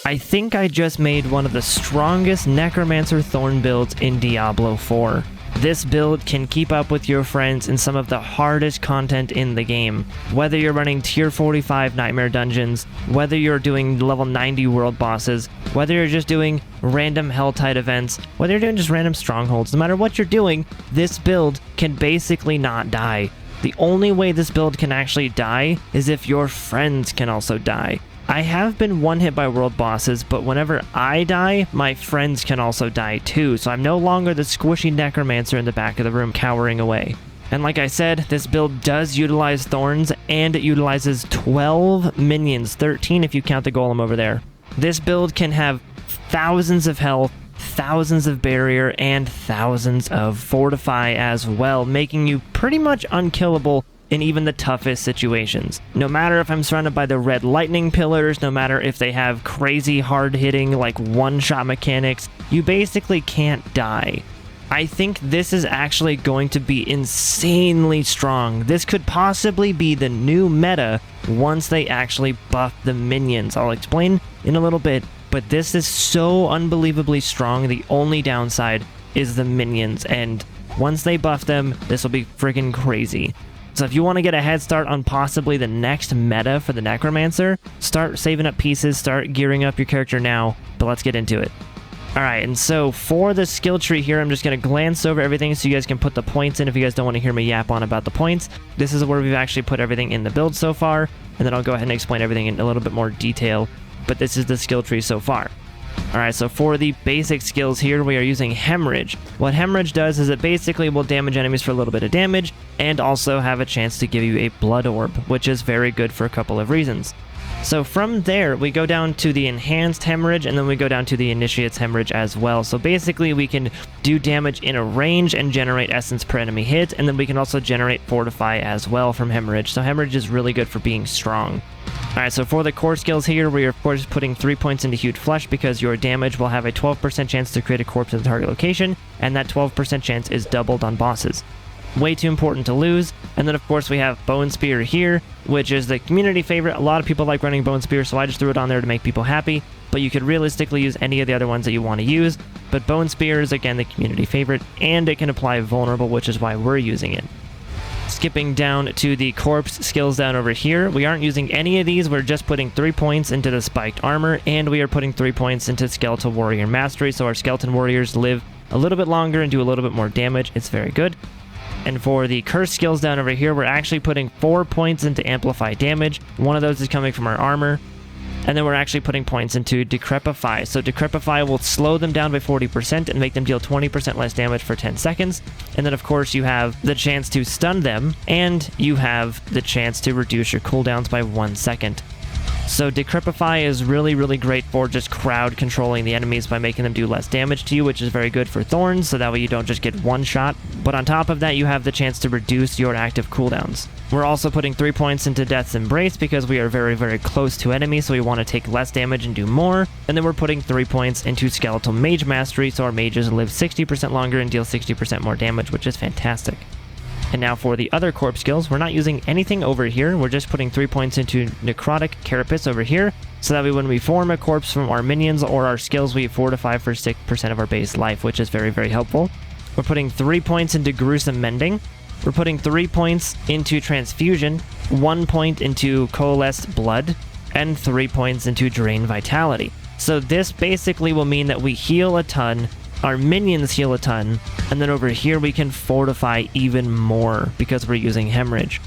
I think I just made one of the strongest Necromancer Thorn builds in Diablo 4. This build can keep up with your friends in some of the hardest content in the game. Whether you're running tier 45 nightmare dungeons, whether you're doing level 90 world bosses, whether you're just doing random Helltide events, whether you're doing just random strongholds, no matter what you're doing, this build can basically not die. The only way this build can actually die is if your friends can also die. I have been one hit by world bosses, but whenever I die, my friends can also die too, so I'm no longer the squishy Necromancer in the back of the room cowering away. And like I said, this build does utilize Thorns, and it utilizes 12 minions, 13 if you count the golem over there. This build can have thousands of health, thousands of barrier, and thousands of fortify as well, making you pretty much unkillable in even the toughest situations. No matter if I'm surrounded by the red lightning pillars, no matter if they have crazy hard-hitting like one-shot mechanics, you basically can't die. I think this is actually going to be insanely strong. This could possibly be the new meta once they actually buff the minions. I'll explain in a little bit, but this is so unbelievably strong. The only downside is the minions, and once they buff them, this will be freaking crazy. So if you want to get a head start on possibly the next meta for the Necromancer, start saving up pieces, start gearing up your character now, but let's get into it. Alright, and so for the skill tree here, I'm just going to glance over everything so you guys can put the points in if you guys don't want to hear me yap on about the points. This is where we've actually put everything in the build so far, and then I'll go ahead and explain everything in a little bit more detail, but this is the skill tree so far. Alright, so for the basic skills here, we are using Hemorrhage. What Hemorrhage does is it basically will damage enemies for a little bit of damage, and also have a chance to give you a Blood Orb, which is very good for a couple of reasons. So from there, we go down to the Enhanced Hemorrhage, and then we go down to the Initiate's Hemorrhage as well. So basically, we can do damage in a range and generate Essence per enemy hit, and then we can also generate Fortify as well from Hemorrhage. So Hemorrhage is really good for being strong. Alright, so for the core skills here, we are of course putting 3 points into Huge Flesh because your damage will have a 12% chance to create a corpse in the target location, and that 12% chance is doubled on bosses. Way too important to lose. And then of course we have Bone Spear here, which is the community favorite. A lot of people like running Bone Spear, so I just threw it on there to make people happy, but you could realistically use any of the other ones that you want to use. But Bone Spear is again the community favorite, and it can apply Vulnerable, which is why we're using it. Skipping down to the corpse skills down over here, we aren't using any of these. We're just putting 3 points into the Spiked Armor, and we are putting 3 points into Skeletal Warrior Mastery, so our Skeleton Warriors live a little bit longer and do a little bit more damage. It's very good. And for the curse skills down over here, we're actually putting 4 points into Amplify Damage. One of those is coming from our armor. And then we're actually putting points into Decrepify. So Decrepify will slow them down by 40% and make them deal 20% less damage for 10 seconds. And then of course you have the chance to stun them, and you have the chance to reduce your cooldowns by 1 second. So Decrepify is really, really great for just crowd controlling the enemies by making them do less damage to you, which is very good for Thorns, so that way you don't just get one shot. But on top of that, you have the chance to reduce your active cooldowns. We're also putting 3 points into Death's Embrace because we are very, very close to enemies, so we want to take less damage and do more. And then we're putting 3 points into Skeletal Mage Mastery, so our mages live 60% longer and deal 60% more damage, which is fantastic. And now for the other corpse skills, we're not using anything over here. We're just putting 3 points into Necrotic Carapace over here, so that way when we form a corpse from our minions or our skills, we fortify for 6% of our base life, which is very, very helpful. We're putting 3 points into Gruesome Mending. We're putting 3 points into Transfusion, 1 point into Coalesced Blood, and 3 points into Drain Vitality. So this basically will mean that we heal a ton, our minions heal a ton, and then over here we can fortify even more because we're using Hemorrhage.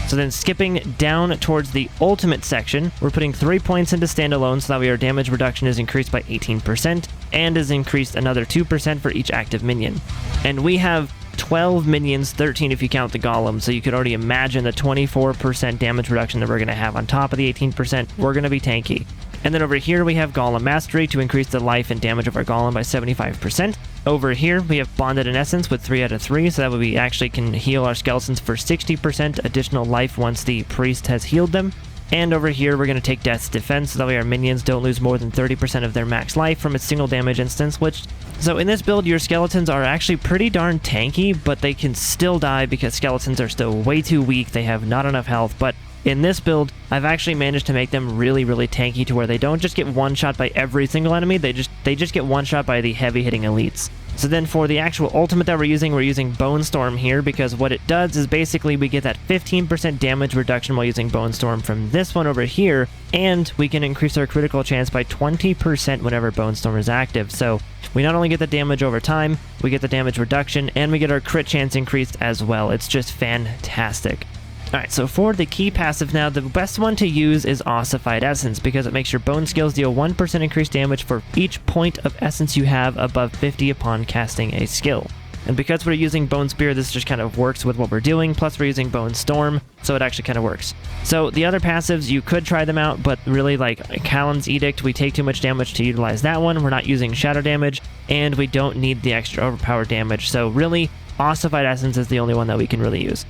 So then skipping down towards the ultimate section, we're putting 3 points into Standalone, so that way our damage reduction is increased by 18% and is increased another 2% for each active minion. And we have 12 minions, 13 if you count the golem, so you could already imagine the 24% damage reduction that we're going to have on top of the 18%. We're going to be tanky. And then over here we have Golem Mastery to increase the life and damage of our golem by 75%. Over here we have Bonded in Essence with 3 out of 3, so that way we actually can heal our skeletons for 60% additional life once the priest has healed them. And over here we're going to take Death's Defense, so that way our minions don't lose more than 30% of their max life from a single damage instance, so in this build your skeletons are actually pretty darn tanky, but they can still die because skeletons are still way too weak, they have not enough health, but In this build, I've actually managed to make them really, really tanky to where they don't just get one shot by every single enemy, they just get one shot by the heavy hitting elites. So then for the actual ultimate that we're using Bone Storm here, because what it does is basically we get that 15% damage reduction while using Bone Storm from this one over here, and we can increase our critical chance by 20% whenever Bone Storm is active. So we not only get the damage over time, we get the damage reduction, and we get our crit chance increased as well. It's just fantastic. Alright, so for the key passive now, the best one to use is Ossified Essence, because it makes your bone skills deal 1% increased damage for each point of essence you have above 50 upon casting a skill. And because we're using Bone Spear, this just kind of works with what we're doing, plus we're using Bone Storm, so it actually kind of works. So the other passives, you could try them out, but really like Kalen's Edict, we take too much damage to utilize that one, we're not using Shadow damage, and we don't need the extra overpower damage, so really, Ossified Essence is the only one that we can really use.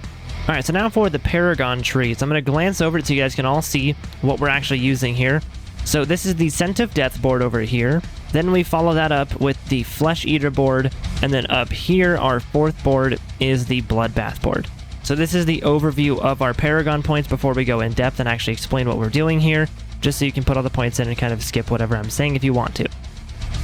Alright, so now for the Paragon trees. I'm going to glance over it so you guys can all see what we're actually using here. So this is the Scent of Death board over here. Then we follow that up with the Flesh Eater board. And then up here, our fourth board is the Bloodbath board. So this is the overview of our Paragon points before we go in depth and actually explain what we're doing here. Just so you can put all the points in and kind of skip whatever I'm saying if you want to.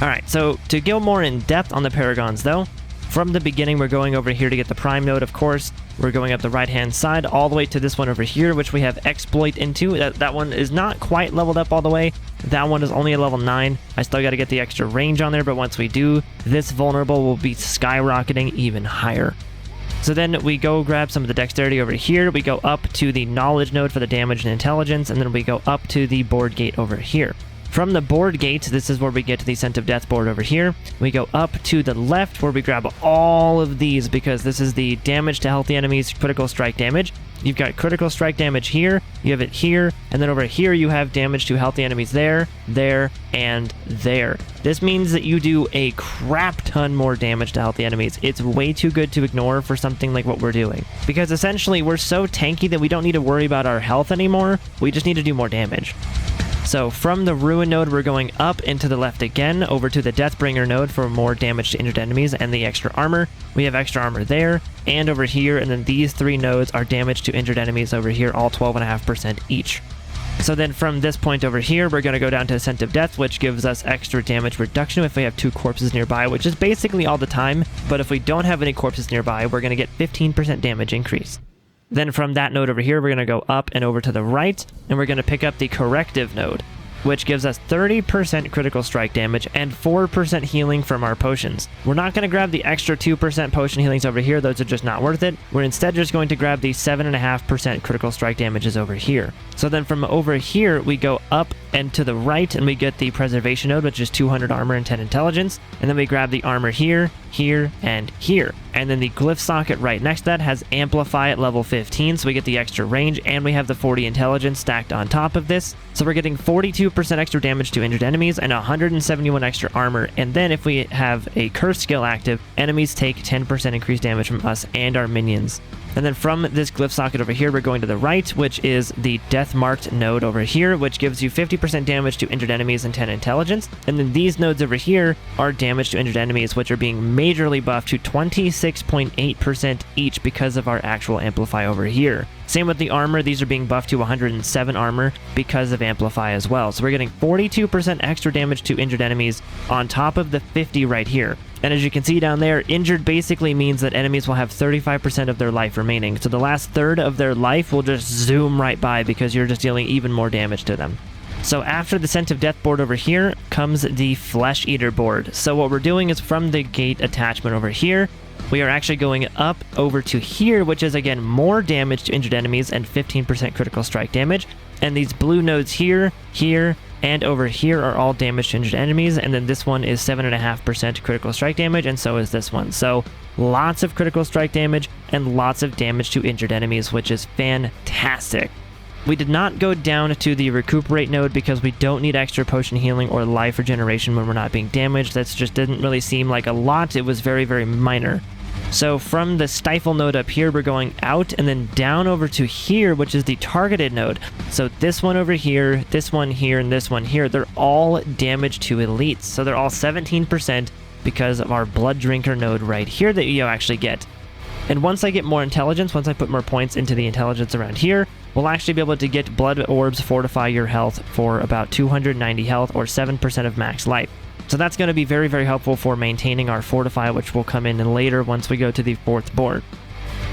Alright, so to go more in depth on the Paragons though, from the beginning, we're going over here to get the Prime node, of course. We're going up the right-hand side all the way to this one over here, which we have Exploit into. That one is not quite leveled up all the way. That one is only a level 9. I still got to get the extra range on there, but once we do, this vulnerable will be skyrocketing even higher. So then we go grab some of the Dexterity over here. We go up to the Knowledge node for the damage and intelligence, and then we go up to the Board Gate over here. From the board gate, this is where we get to the Scent of Death board over here. We go up to the left where we grab all of these because this is the damage to healthy enemies, critical strike damage. You've got critical strike damage here, you have it here, and then over here you have damage to healthy enemies there, there, and there. This means that you do a crap ton more damage to healthy enemies. It's way too good to ignore for something like what we're doing. Because essentially we're so tanky that we don't need to worry about our health anymore, we just need to do more damage. So from the Ruin node, we're going up into the left again, over to the Deathbringer node for more damage to injured enemies and the extra armor. We have extra armor there, and over here, and then these three nodes are damage to injured enemies over here, all 12.5% each. So then from this point over here, we're going to go down to Scent of Death, which gives us extra damage reduction if we have 2 corpses nearby, which is basically all the time, but if we don't have any corpses nearby, we're going to get 15% damage increase. Then from that node over here, we're going to go up and over to the right, and we're going to pick up the Corrective node, which gives us 30% critical strike damage and 4% healing from our potions. We're not going to grab the extra 2% potion healings over here, those are just not worth it. We're instead just going to grab the 7.5% critical strike damages over here. So then from over here, we go up and to the right, and we get the Preservation node, which is 200 armor and 10 intelligence, and then we grab the armor here, here, and here. And then the Glyph socket right next to that has Amplify at level 15, so we get the extra range, and we have the 40 intelligence stacked on top of this. So we're getting 42% extra damage to injured enemies and 171 extra armor, and then if we have a curse skill active, enemies take 10% increased damage from us and our minions. And then from this Glyph socket over here, we're going to the right, which is the Death Marked node over here, which gives you 50% damage to injured enemies and 10 intelligence. And then these nodes over here are damage to injured enemies, which are being majorly buffed to 26.8% each because of our actual Amplify over here. Same with the armor, these are being buffed to 107 armor because of Amplify as well. So we're getting 42% extra damage to injured enemies on top of the 50 right here. And as you can see down there, injured basically means that enemies will have 35% of their life remaining. So the last third of their life will just zoom right by because you're just dealing even more damage to them. So after the Scent of Death board over here comes the Flesh Eater board. So what we're doing is from the gate attachment over here, we are actually going up over to here, which is again more damage to injured enemies and 15% critical strike damage. And these blue nodes here, here, and over here are all damage to injured enemies, and then this one is 7.5% critical strike damage, and so is this one. So lots of critical strike damage and lots of damage to injured enemies, which is fantastic. We did not go down to the Recuperate node because we don't need extra potion healing or life regeneration when we're not being damaged. That just didn't really seem like a lot. It was very, very minor. So from the Stifle node up here, we're going out and then down over to here, which is the Targeted node. So this one over here, this one here, and this one here, they're all damage to elites. So they're all 17% because of our Blood Drinker node right here that you actually get. And once I get more intelligence, once I put more points into the intelligence around here, we'll we'll actually be able to get blood orbs fortify your health for about 290 health or 7% of max life. So that's going to be very, very helpful for maintaining our fortify, which will come in later once we go to the 4th board.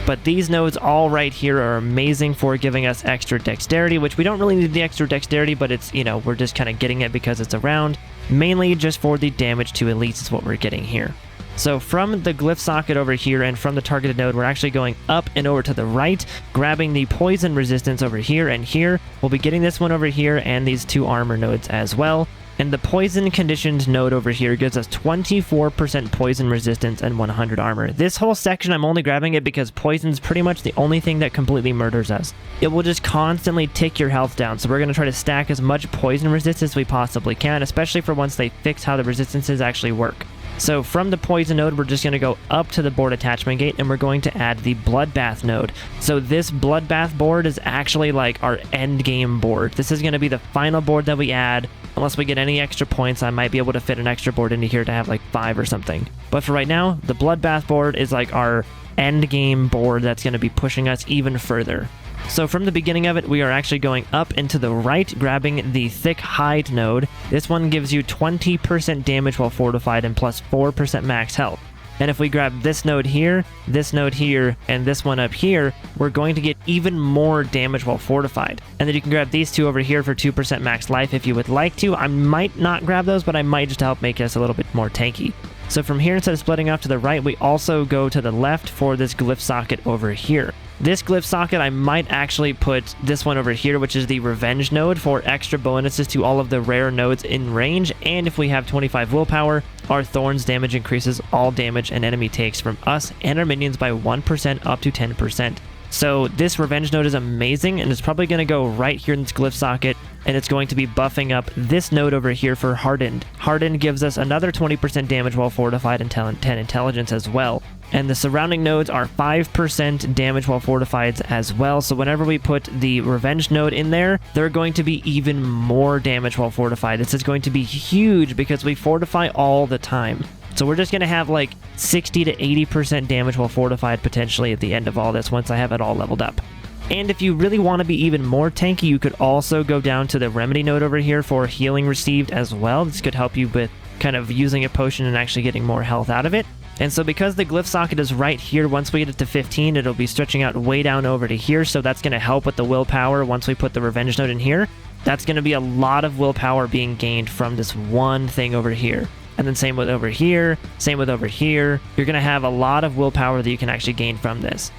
But these nodes all right here are amazing for giving us extra dexterity, which we don't really need the extra dexterity, but it's, you know, we're just kind of getting it because it's around. Mainly just for the damage to elites is what we're getting here. So from the glyph socket over here and from the targeted node, we're actually going up and over to the right, grabbing the poison resistance over here and here. We'll be getting this one over here and these 2 armor nodes as well. And the poison conditioned node over here gives us 24% poison resistance and 100 armor. This whole section, I'm only grabbing it because poison's pretty much the only thing that completely murders us. It will just constantly tick your health down, so we're going to try to stack as much poison resistance as we possibly can, especially for once they fix how the resistances actually work. So from the poison node, we're just going to go up to the board attachment gate and we're going to add the bloodbath node. So this bloodbath board is actually like our end game board. This is going to be the final board that we add. Unless we get any extra points, I might be able to fit an extra board into here to have like 5 or something. But for right now, the bloodbath board is like our end game board that's going to be pushing us even further. So from the beginning of it, we are actually going up and to the right, grabbing the thick hide node. This one gives you 20% damage while fortified and plus 4% max health. And if we grab this node here, and this one up here, we're going to get even more damage while fortified. And then you can grab these 2 over here for 2% max life if you would like to. I might not grab those, but I might just to help make us a little bit more tanky. So from here, instead of splitting off to the right, we also go to the left for this glyph socket over here. This glyph socket, I might actually put this one over here, which is the revenge node for extra bonuses to all of the rare nodes in range. And if we have 25 willpower, our Thorns damage increases all damage an enemy takes from us and our minions by 1% up to 10%. So this revenge node is amazing, and it's probably going to go right here in this glyph socket, and it's going to be buffing up this node over here for hardened. Hardened gives us another 20% damage while fortified and 10 intelligence as well. And the surrounding nodes are 5% damage while fortified as well. So whenever we put the revenge node in there, they're going to be even more damage while fortified. This is going to be huge because we fortify all the time. So we're just going to have like 60 to 80% damage while fortified potentially at the end of all this once I have it all leveled up. And if you really want to be even more tanky, you could also go down to the remedy node over here for healing received as well. This could help you with kind of using a potion and actually getting more health out of it. And so because the glyph socket is right here, once we get it to 15, it'll be stretching out way down over to here. So that's going to help with the willpower once we put the revenge node in here. That's going to be a lot of willpower being gained from this one thing over here. And then same with over here, same with over here. You're going to have a lot of willpower that you can actually gain from this.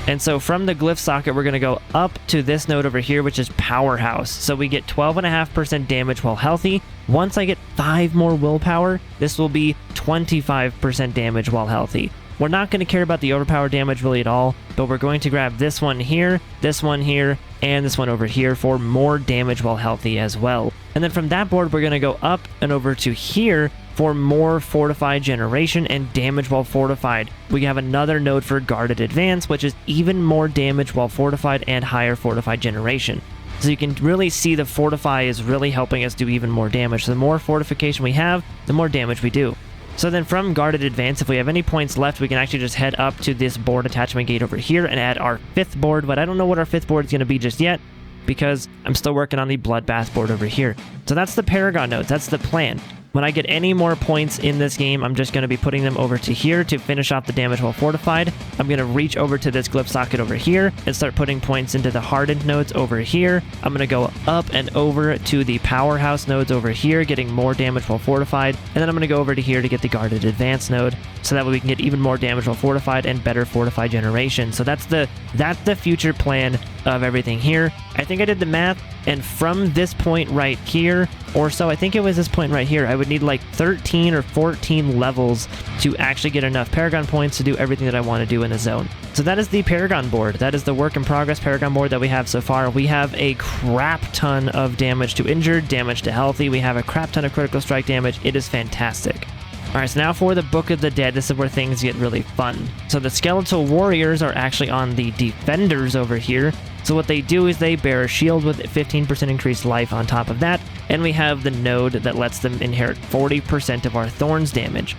And so from the glyph socket, we're going to go up to this node over here, which is Powerhouse. So we get 12.5% damage while healthy. Once I get 5 more willpower, this will be 25% damage while healthy. We're not going to care about the overpower damage really at all, but we're going to grab this one here, and this one over here for more damage while healthy as well. And then from that board, we're going to go up and over to here for more fortified generation and damage while fortified. We have another node for guarded advance, which is even more damage while fortified and higher fortified generation. So you can really see the fortify is really helping us do even more damage. So the more fortification we have, the more damage we do. So then from guarded advance, if we have any points left, we can actually just head up to this board attachment gate over here and add our 5th board, but I don't know what our 5th board is going to be just yet because I'm still working on the bloodbath board over here. So that's the Paragon nodes. That's the plan. When I get any more points in this game, I'm just going to be putting them over to here to finish off the damage while fortified. I'm going to reach over to this glyph socket over here and start putting points into the hardened nodes over here. I'm going to go up and over to the powerhouse nodes over here, getting more damage while fortified. And then I'm going to go over to here to get the guarded advance node, so that way we can get even more damage while fortified and better fortified generation. So that's the future plan of everything here. I think I did the math, and from this point right here, or so, I think it was this point right here, I would need like 13 or 14 levels to actually get enough Paragon points to do everything that I want to do in a zone. So that is the Paragon board. That is the work in progress Paragon board that we have so far. We have a crap ton of damage to injured, damage to healthy. We have a crap ton of critical strike damage. It is fantastic. Alright, so now for the Book of the Dead, this is where things get really fun. So the skeletal warriors are actually on the defenders over here. So what they do is they bear a shield with 15% increased life on top of that, and we have the node that lets them inherit 40% of our Thorns damage.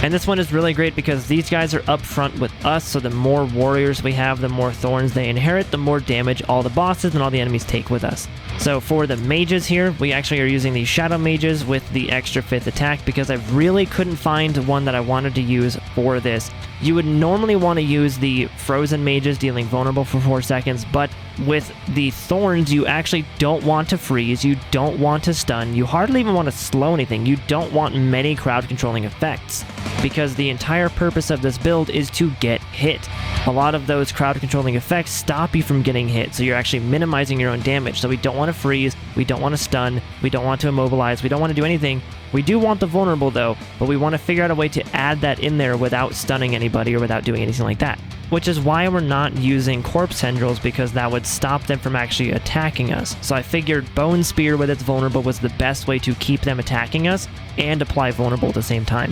And this one is really great because these guys are up front with us, so the more warriors we have, the more Thorns they inherit, the more damage all the bosses and all the enemies take with us. So for the mages here, we actually are using the Shadow Mages with the extra 5th attack because I really couldn't find one that I wanted to use for this. You would normally want to use the Frozen Mages dealing vulnerable for 4 seconds, but with the Thorns, you actually don't want to freeze, you don't want to stun, you hardly even want to slow anything, you don't want many crowd controlling effects, because the entire purpose of this build is to get hit. A lot of those crowd controlling effects stop you from getting hit, so you're actually minimizing your own damage. So we don't want to freeze, we don't want to stun, we don't want to immobilize, we don't want to do anything. We do want the vulnerable though, but we want to figure out a way to add that in there without stunning anybody or without doing anything like that. Which is why we're not using corpse tendrils, because that would stop them from actually attacking us. So I figured Bone Spear with its vulnerable was the best way to keep them attacking us and apply vulnerable at the same time.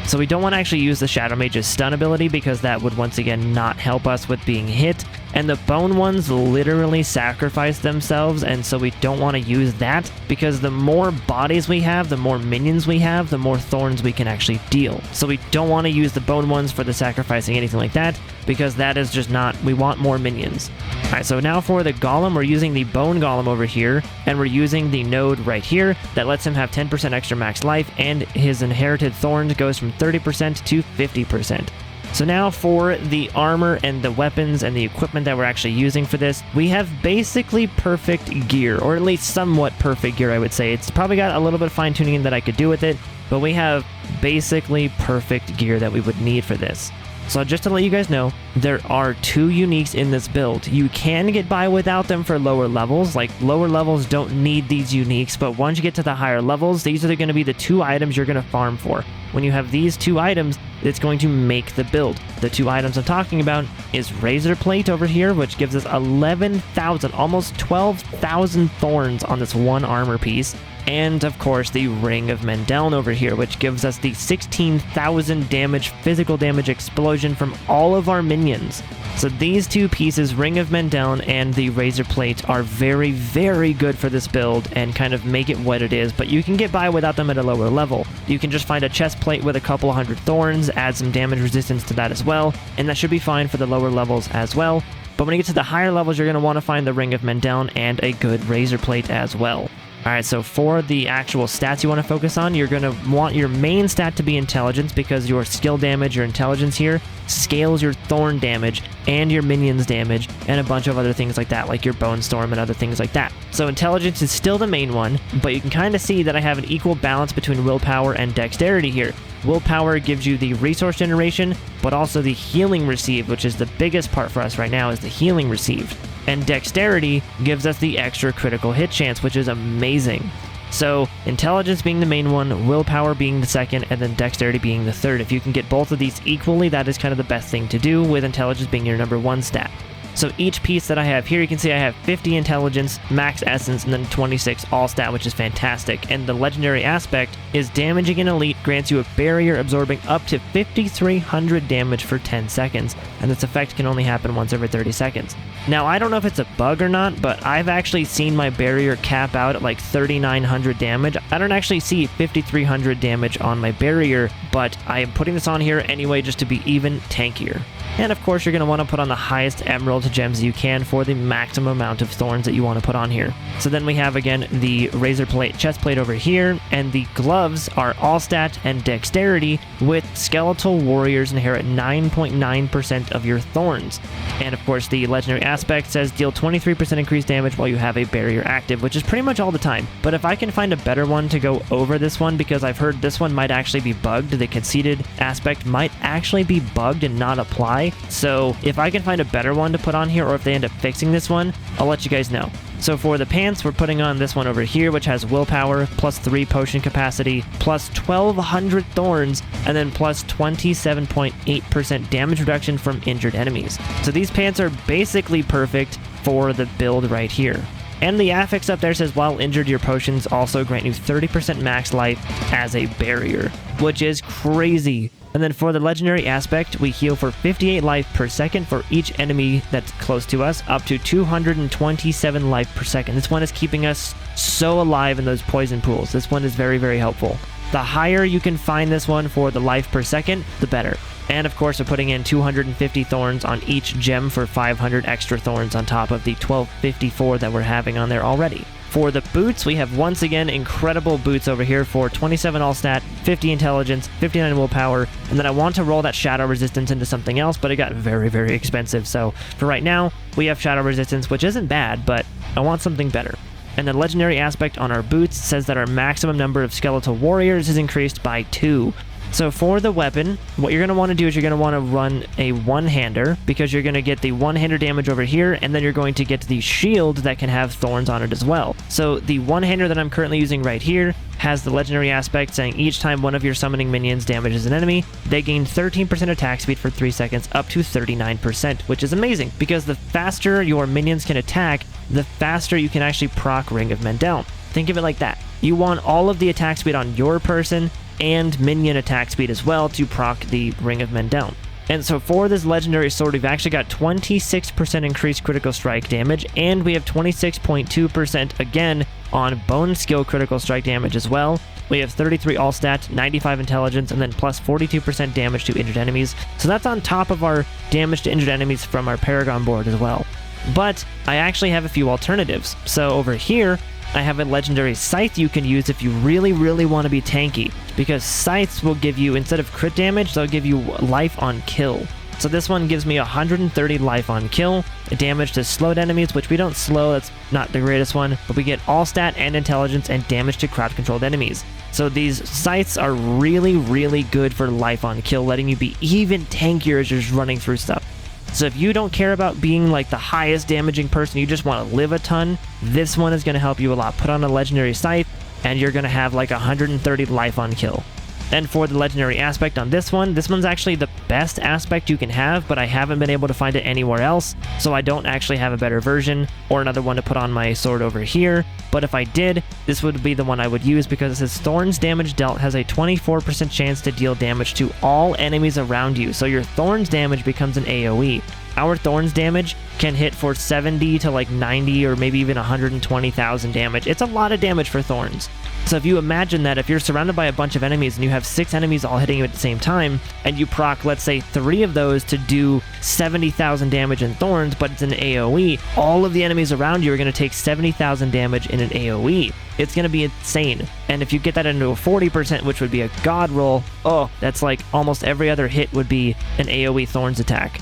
So we don't want to actually use the Shadow Mage's stun ability because that would once again not help us with being hit. And the bone ones literally sacrifice themselves, and so we don't want to use that because the more bodies we have, the more minions we have, the more Thorns we can actually deal. So we don't want to use the bone ones for the sacrificing, anything like that, because that is just not, we want more minions. Alright, so now for the Golem, we're using the Bone Golem over here, and we're using the node right here that lets him have 10% extra max life, and his inherited Thorns goes from 30% to 50%. So now for the armor and the weapons and the equipment that we're actually using for this, we have basically perfect gear, or at least somewhat perfect gear, I would say. It's probably got a little bit of fine-tuning that I could do with it, but we have basically perfect gear that we would need for this. So just to let you guys know, there are 2 uniques in this build. You can get by without them for lower levels. Like, lower levels don't need these uniques, but once you get to the higher levels, these are going to be the 2 items you're going to farm for. When you have these 2 items, it's going to make the build. The 2 items I'm talking about is Razor Plate over here, which gives us 11,000, almost 12,000 Thorns on this one armor piece. And of course the Ring of Mendeln over here, which gives us the 16,000 damage, physical damage explosion from all of our minions. So these 2 pieces, Ring of Mendeln and the Razor Plate, are very, very good for this build and kind of make it what it is, but you can get by without them at a lower level. You can just find a chest plate with a couple hundred Thorns, add some damage resistance to that as well, and that should be fine for the lower levels as well. But when you get to the higher levels, you're going to want to find the Ring of Mendeln and a good Razor Plate as well. Alright, so for the actual stats you want to focus on, you're going to want your main stat to be intelligence, because your skill damage, your intelligence here, scales your thorn damage and your minions damage and a bunch of other things like that, like your bone storm and other things like that. So intelligence is still the main one, but you can kind of see that I have an equal balance between willpower and dexterity here. Willpower gives you the resource generation, but also the healing received, which is the biggest part for us right now, is the healing received. And dexterity gives us the extra critical hit chance, which is amazing. So intelligence being the main one, willpower being the second, and then dexterity being the third. If you can get both of these equally, that is kind of the best thing to do, with intelligence being your number 1 stat. So each piece that I have here, you can see I have 50 intelligence, max essence, and then 26 all stat, which is fantastic. And the legendary aspect is damaging an elite grants you a barrier absorbing up to 5,300 damage for 10 seconds, and this effect can only happen once every 30 seconds. Now, I don't know if it's a bug or not, but I've actually seen my barrier cap out at like 3,900 damage. I don't actually see 5,300 damage on my barrier, but I am putting this on here anyway just to be even tankier. And of course, you're going to want to put on the highest emerald gems you can for the maximum amount of thorns that you want to put on here. So then we have again the razor plate, chest plate over here, and the gloves are all stat and dexterity, with skeletal warriors inherit 9.9% of your thorns. And of course, the legendary aspect says deal 23% increased damage while you have a barrier active, which is pretty much all the time. But if I can find a better one to go over this one, because I've heard this one might actually be bugged, the conceded aspect might actually be bugged and not apply. So if I can find a better one to put on here, or if they end up fixing this one, I'll let you guys know. So for the pants, we're putting on this one over here, which has willpower, plus 3 potion capacity, plus 1,200 thorns, and then plus 27.8% damage reduction from injured enemies. So these pants are basically perfect for the build right here. And the affix up there says, while injured, your potions also grant you 30% max life as a barrier, which is crazy. And then for the legendary aspect, we heal for 58 life per second for each enemy that's close to us, up to 227 life per second. This one is keeping us so alive in those poison pools. This one is very, very helpful. The higher you can find this one for the life per second, the better. And of course, we're putting in 250 thorns on each gem for 500 extra thorns on top of the 1254 that we're having on there already. For the boots, we have once again incredible boots over here for 27 all stat, 50 intelligence, 59 willpower, and then I want to roll that shadow resistance into something else, but it got very, very expensive. So for right now, we have shadow resistance, which isn't bad, but I want something better. And the legendary aspect on our boots says that our maximum number of skeletal warriors is increased by 2. So for the weapon, what you're going to want to do is you're going to want to run a one-hander, because you're going to get the one-hander damage over here, and then you're going to get the shield that can have thorns on it as well. So the one-hander that I'm currently using right here has the legendary aspect saying each time one of your summoning minions damages an enemy, they gain 13% attack speed for 3 seconds up to 39%, which is amazing, because the faster your minions can attack, the faster you can actually proc Ring of Men down. Think of it like that. You want all of the attack speed on your person and minion attack speed as well to proc the Ring of Men down. And so for this legendary sword, we've actually got 26% increased critical strike damage, and we have 26.2% again on bone skill critical strike damage as well. We have 33 all stat, 95 intelligence, and then plus 42% damage to injured enemies. So that's on top of our damage to injured enemies from our Paragon board as well. But I actually have a few alternatives. So over here, I have a legendary scythe you can use if you really, really want to be tanky, because scythes will give you, instead of crit damage, they'll give you life on kill. So this one gives me 130 life on kill, damage to slowed enemies, which we don't slow, that's not the greatest one, but we get all stat and intelligence and damage to crowd controlled enemies. So these scythes are really, really good for life on kill, letting you be even tankier as you're just running through stuff. So if you don't care about being like the highest damaging person, you just want to live a ton, this one is going to help you a lot. Put on a legendary scythe, and you're going to have like 130 life on kill. And for the legendary aspect on this one's actually the best aspect you can have, but I haven't been able to find it anywhere else, so I don't actually have a better version or another one to put on my sword over here. But if I did, this would be the one I would use, because it says Thorns damage dealt has a 24% chance to deal damage to all enemies around you. So your Thorns damage becomes an AoE. Our Thorns damage can hit for 70 to like 90 or maybe even 120,000 damage. It's a lot of damage for Thorns. So if you imagine that if you're surrounded by a bunch of enemies and you have 6 enemies all hitting you at the same time, and you proc, let's say, 3 of those to do 70,000 damage in Thorns, but it's an AoE, all of the enemies around you are going to take 70,000 damage in an AoE. It's going to be insane. And if you get that into a 40%, which would be a god roll, oh, that's like almost every other hit would be an AoE Thorns attack.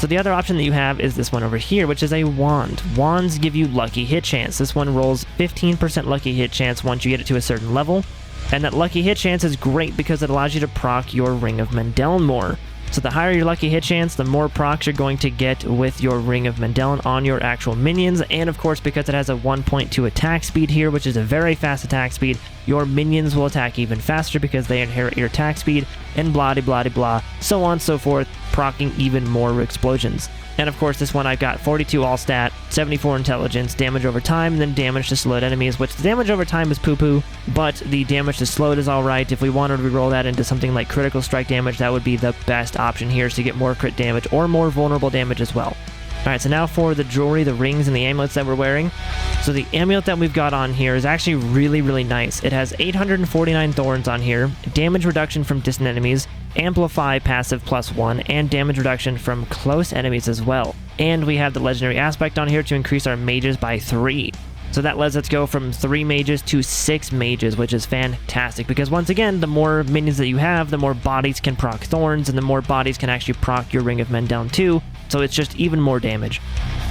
So the other option that you have is this one over here, which is a wand. Wands give you lucky hit chance. This one rolls 15% lucky hit chance once you get it to a certain level. And that lucky hit chance is great because it allows you to proc your Ring of Mendeln more. So the higher your lucky hit chance, the more procs you're going to get with your Ring of Mendeln on your actual minions. And of course, because it has a 1.2 attack speed here, which is a very fast attack speed, your minions will attack even faster because they inherit your attack speed, and blah de blah de blah, so on and so forth, proccing even more explosions. And of course, this one I've got 42 all stat, 74 intelligence, damage over time, and then damage to slowed enemies, which the damage over time is poo-poo, but the damage to slowed is alright. If we wanted to reroll that into something like critical strike damage, that would be the best option here, so to get more crit damage or more vulnerable damage as well. Alright, so now for the jewelry, the rings, and the amulets that we're wearing. So the amulet that we've got on here is actually really, really nice. It has 849 thorns on here, damage reduction from distant enemies, amplify passive +1, and damage reduction from close enemies as well. And we have the legendary aspect on here to increase our mages by 3. So that lets us go from 3 mages to 6 mages, which is fantastic, because once again, the more minions that you have, the more bodies can proc Thorns, and the more bodies can actually proc your Ring of Mendeln too, so it's just even more damage.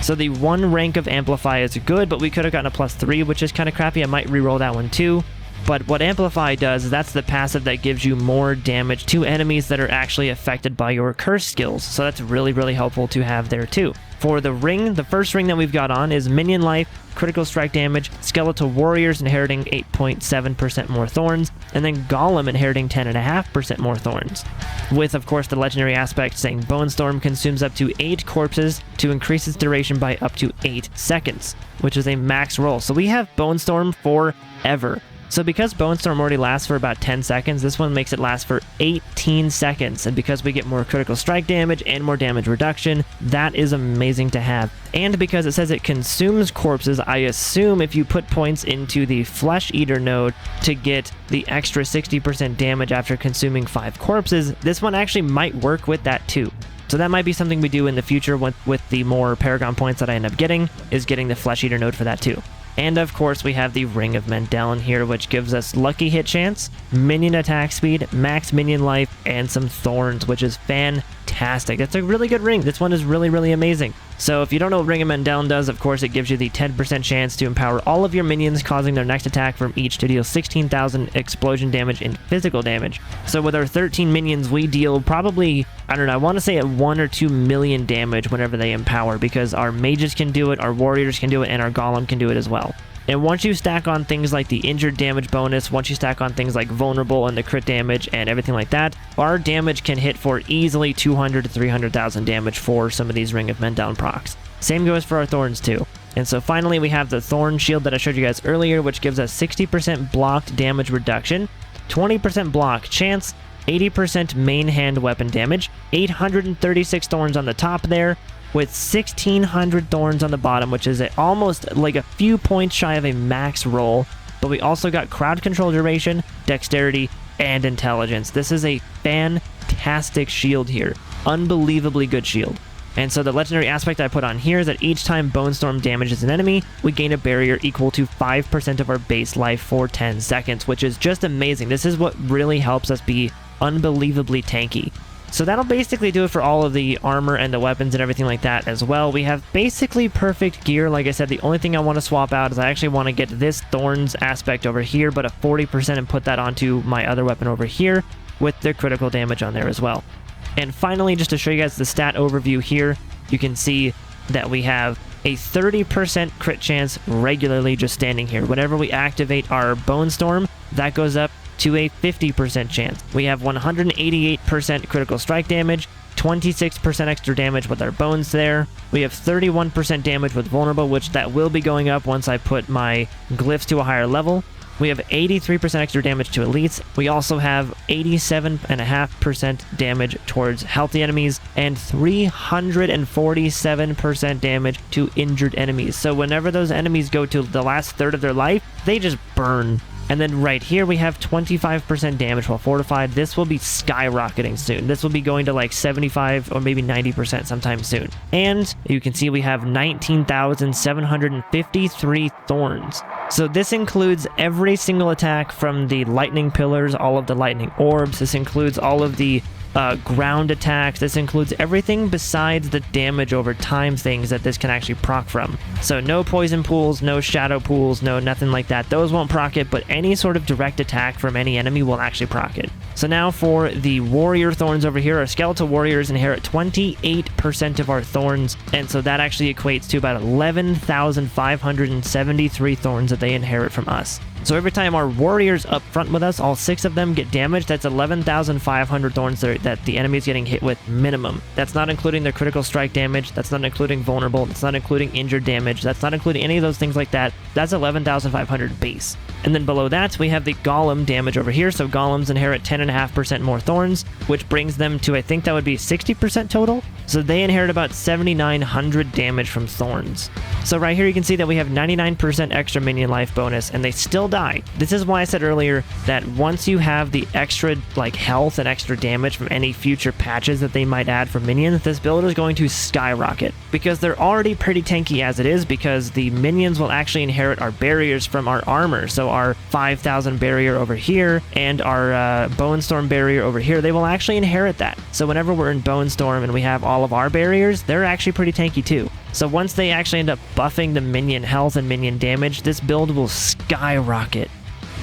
So the 1 rank of Amplify is good, but we could have gotten a +3, which is kind of crappy. I might re-roll that one too. But what Amplify does is that's the passive that gives you more damage to enemies that are actually affected by your curse skills. So that's really, really helpful to have there too. For the ring, the first ring that we've got on is minion life, critical strike damage, skeletal warriors inheriting 8.7% more thorns, and then golem inheriting 10.5% more thorns. With, of course, the legendary aspect saying Bone Storm consumes up to 8 corpses to increase its duration by up to 8 seconds, which is a max roll. So we have Bone Storm forever. So because Bone Storm already lasts for about 10 seconds, this one makes it last for 18 seconds. And because we get more critical strike damage and more damage reduction, that is amazing to have. And because it says it consumes corpses, I assume if you put points into the Flesh Eater node to get the extra 60% damage after consuming 5 corpses, this one actually might work with that too. So that might be something we do in the future with the more Paragon points that I end up getting, is getting the Flesh Eater node for that too. And of course we have the Ring of Mendeln here, which gives us lucky hit chance, minion attack speed, max minion life, and some thorns, which is fantastic. That's a really good ring. This one is really, really amazing. So if you don't know what Ring of Mendeln does, of course it gives you the 10% chance to empower all of your minions, causing their next attack from each to deal 16,000 explosion damage and physical damage. So with our 13 minions, we deal probably, I don't know, I want to say at 1 or 2 million damage whenever they empower, because our mages can do it, our warriors can do it, and our golem can do it as well. And once you stack on things like the injured damage bonus, once you stack on things like vulnerable and the crit damage and everything like that, our damage can hit for easily 200 to 300,000 damage for some of these Ring of Mendeln procs. Same goes for our thorns too. And so finally we have the Thorn Shield that I showed you guys earlier, which gives us 60% blocked damage reduction, 20% block chance, 80% main hand weapon damage, 836 thorns on the top there, with 1,600 thorns on the bottom, which is almost like a few points shy of a max roll. But we also got crowd control duration, dexterity, and intelligence. This is a fantastic shield here. Unbelievably good shield. And so the legendary aspect I put on here is that each time Bone Storm damages an enemy, we gain a barrier equal to 5% of our base life for 10 seconds, which is just amazing. This is what really helps us be unbelievably tanky. So that'll basically do it for all of the armor and the weapons and everything like that as well. We have basically perfect gear. Like I said, the only thing I want to swap out is I actually want to get this Thorns aspect over here, but a 40%, and put that onto my other weapon over here with the critical damage on there as well. And finally, just to show you guys the stat overview here, you can see that we have a 30% crit chance regularly just standing here. Whenever we activate our Bone Storm, that goes up to a 50% chance. We have 188% critical strike damage, 26% extra damage with our bones there. We have 31% damage with vulnerable, which that will be going up once I put my glyphs to a higher level. We have 83% extra damage to elites. We also have 87.5% damage towards healthy enemies and 347% damage to injured enemies. So whenever those enemies go to the last third of their life, they just burn. And then right here we have 25% damage while fortified. This will be skyrocketing soon. This will be going to like 75 or maybe 90% sometime soon. And you can see we have 19,753 thorns. So this includes every single attack from the lightning pillars, all of the lightning orbs. This includes all of the ground attacks. This includes everything besides the damage over time things that this can actually proc from. So no poison pools, no shadow pools, no nothing like that. Those won't proc it, but any sort of direct attack from any enemy will actually proc it. So now for the warrior thorns over here, our skeletal warriors inherit 28% of our thorns, and so that actually equates to about 11,573 thorns that they inherit from us. So every time our warriors up front with us, all 6 of them get damaged, that's 11,500 thorns that the enemy is getting hit with minimum. That's not including their critical strike damage, that's not including vulnerable, that's not including injured damage, that's not including any of those things like that. That's 11,500 base. And then below that, we have the golem damage over here. So golems inherit 10.5% more thorns, which brings them to, I think that would be 60% total. So they inherit about 7,900 damage from thorns. So right here you can see that we have 99% extra minion life bonus, and they still die. This is why I said earlier that once you have the extra like health and extra damage from any future patches that they might add for minions, this build is going to skyrocket, because they're already pretty tanky as it is, because the minions will actually inherit our barriers from our armor. So our 5,000 barrier over here and our Bone Storm barrier over here, they will actually inherit that. So whenever we're in Bone Storm and we have all of our barriers, they're actually pretty tanky too. So once they actually end up buffing the minion health and minion damage, this build will skyrocket.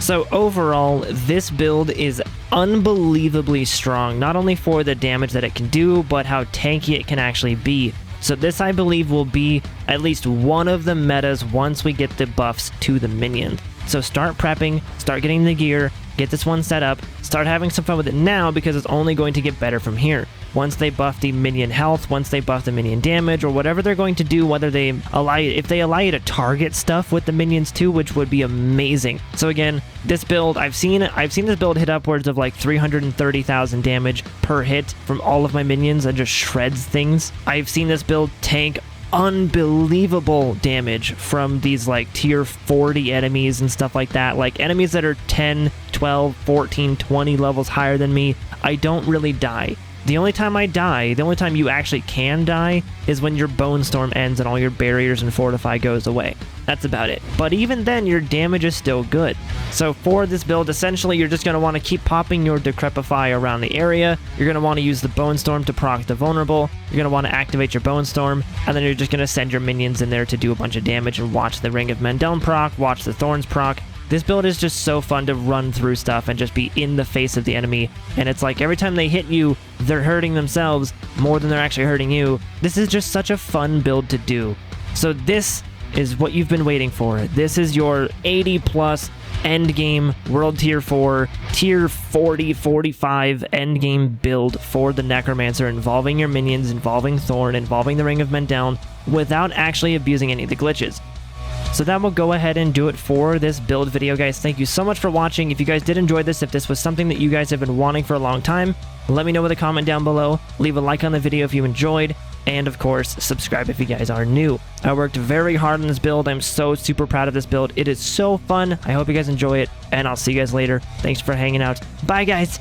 So overall, this build is unbelievably strong, not only for the damage that it can do, but how tanky it can actually be. So this, I believe, will be at least one of the metas once we get the buffs to the minions. So start prepping, start getting the gear, get this one set up, start having some fun with it now because it's only going to get better from here. Once they buff the minion health, once they buff the minion damage, or whatever they're going to do, whether they allow you, if they allow you to target stuff with the minions too, which would be amazing. So again, this build, I've seen this build hit upwards of like 330,000 damage per hit from all of my minions and just shreds things. I've seen this build tank unbelievable damage from these like tier 40 enemies and stuff like that, like enemies that are 10, 12, 14, 20 levels higher than me. I don't really die. The only time I die, the only time you actually can die, is when your Bone Storm ends and all your barriers and Fortify goes away. That's about it. But even then, your damage is still good. So for this build, essentially, you're just going to want to keep popping your Decrepify around the area. You're going to want to use the Bone Storm to proc the Vulnerable. You're going to want to activate your Bone Storm, and then you're just going to send your minions in there to do a bunch of damage and watch the Ring of Mendeln proc, watch the Thorns proc. This build is just so fun to run through stuff and just be in the face of the enemy. And it's like every time they hit you, they're hurting themselves more than they're actually hurting you. This is just such a fun build to do. So this is what you've been waiting for. This is your 80 plus endgame world tier 4, tier 40, 45 endgame build for the Necromancer, involving your minions, involving Thorn, involving the Ring of Mendeln, without actually abusing any of the glitches. So that will go ahead and do it for this build video, guys. Thank you so much for watching. If you guys did enjoy this, if this was something that you guys have been wanting for a long time, let me know with a comment down below. Leave a like on the video if you enjoyed. And of course, subscribe if you guys are new. I worked very hard on this build. I'm so super proud of this build. It is so fun. I hope you guys enjoy it, and I'll see you guys later. Thanks for hanging out. Bye, guys.